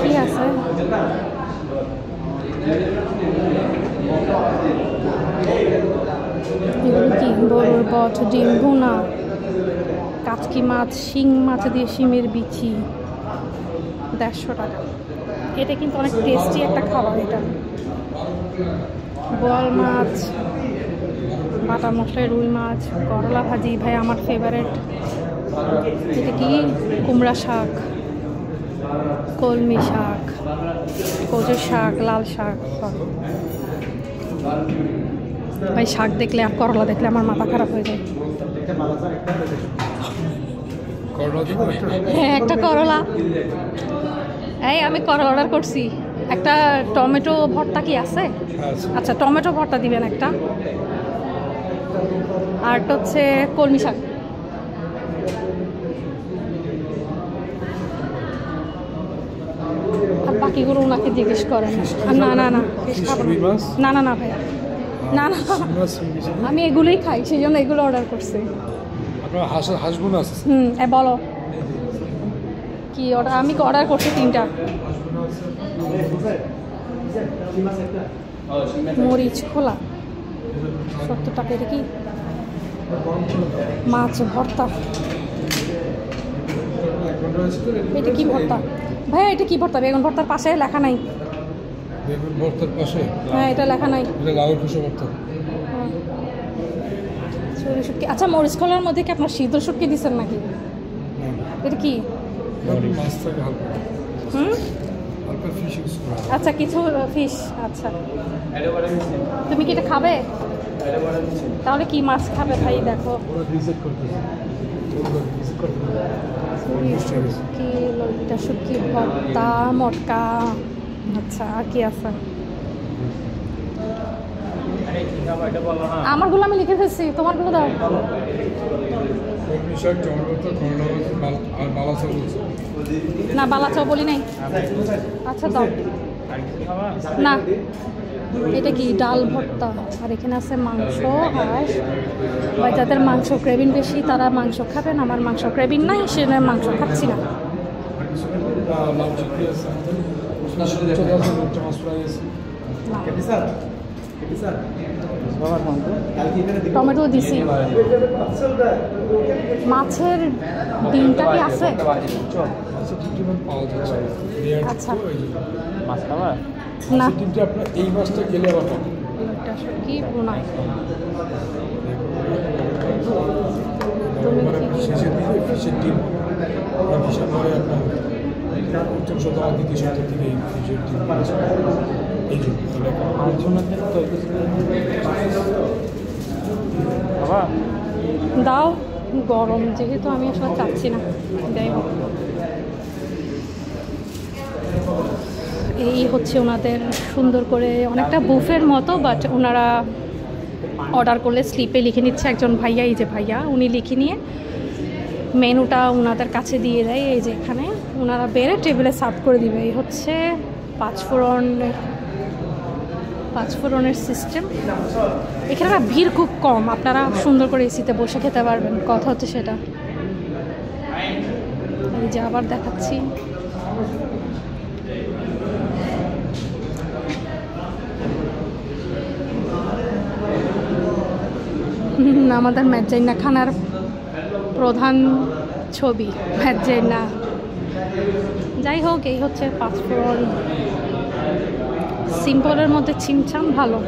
কি আছে এগুলো কি বড়র বট, ডিম ভুনা, কাচকি মাছ, শিং মাছ দিয়ে শিমের বিচি, 150 টাকা। এটা কিন্তু অনেক টেস্টি একটা খাবার। এটা বোয়াল মাছ, বাটা মশলায় রুই মাছ, করলা ভাজি, ভাই আমার ফেভারেট। এটা কি কুমড়া শাক, কলমি শাক, কচু শাক, লাল শাক। ভাই শাক দেখলে আর করলা দেখলে আমার মাথা খারাপ হয়ে যায়। হ্যাঁ একটা করলা। এই আমি করলা অর্ডার করছি। একটা টমেটো ভর্তা কি আছে? আচ্ছা টমেটো ভর্তা দিবেন একটা, আর হচ্ছে কলমি শাক। আর বাকিগুলো ওনাকে জিজ্ঞেস করেন। না না না না না না ভাইয়া, না না আমি এগুলোই খাই, সেই জন্য এগুলো অর্ডার করছি। বলো কি অর্ডার? আমি অর্ডার করছি 3টা। মরিচ খোলা 70 টাকা। এটা কি মাছ ভর্তা? এটা কি ভর্তা ভাইয়া? এটা কি ভর্তা? বেগুন ভর্তার পাশে লেখা নাই। বেগুন ভর্তার পাশে? হ্যাঁ এটা লেখা নাই। এটা লাউয়ের খোসা ভর্তা। শুটকি। আচ্ছা মরিচ খোলার মধ্যে কি আপনার সিদ্ধ শুটকি দিচ্ছেন নাকি? এটা কি? মাছ থাকে হালকা। হালকা ফিশ ইউজ করা। আচ্ছা কিছু ফিশ। আচ্ছা তুমি কি এটা খাবে? তাহলে কি মাছ খাবে ভাই? দেখো শুটকি, ললিতা শুটকি ভর্তা, মটকা। আচ্ছা আর কি আছে? আমারগুলো আমি লিখে ফেলছি, তোমারগুলো দাও। না বালাচাও বলি নাই। আচ্ছা দাও না। এটা কি ডাল ভর্তা, আর এখানে আছে মাংস। আর যাদের মাংস ক্রেভিং বেশি তারা মাংস খাবেন। আমার মাংস ক্রেভিং নাই, সেজন্য মাংস খাচ্ছি না। টমেটো দিছি। মাছের ডিমটা কি আছে? আচ্ছা না এই মাছটা খেলে আবার কি বোনা দাও। গরম যেহেতু আমি আসলে চাচ্ছি না। যাই হোক এই হচ্ছে ওনাদের সুন্দর করে অনেকটা বুফের মতো, বাট ওনারা অর্ডার করলে স্লিপে লিখে নিচ্ছে একজন ভাইয়া। এই যে ভাইয়া উনি লিখে নিয়ে মেনুটা ওনাদের কাছে দিয়ে দেয়। এই যে এখানে ওনারা বেড়ে টেবিলে সার্ভ করে দিবে। এই হচ্ছে পাঁচফোড়নের সিস্টেম। এখানে না ভিড় খুব কম, আপনারা সুন্দর করে এসিতে বসে খেতে পারবেন। কথা হচ্ছে সেটা। এই যে আবার দেখাচ্ছি। আমাদের ম্যাজাইনা খানার প্রধান ছবি ম্যাজাইনা। যাই হোক এই হচ্ছে পাঁচফোড়ন। সিম্পলের মধ্যে ছিমছাম ভালো।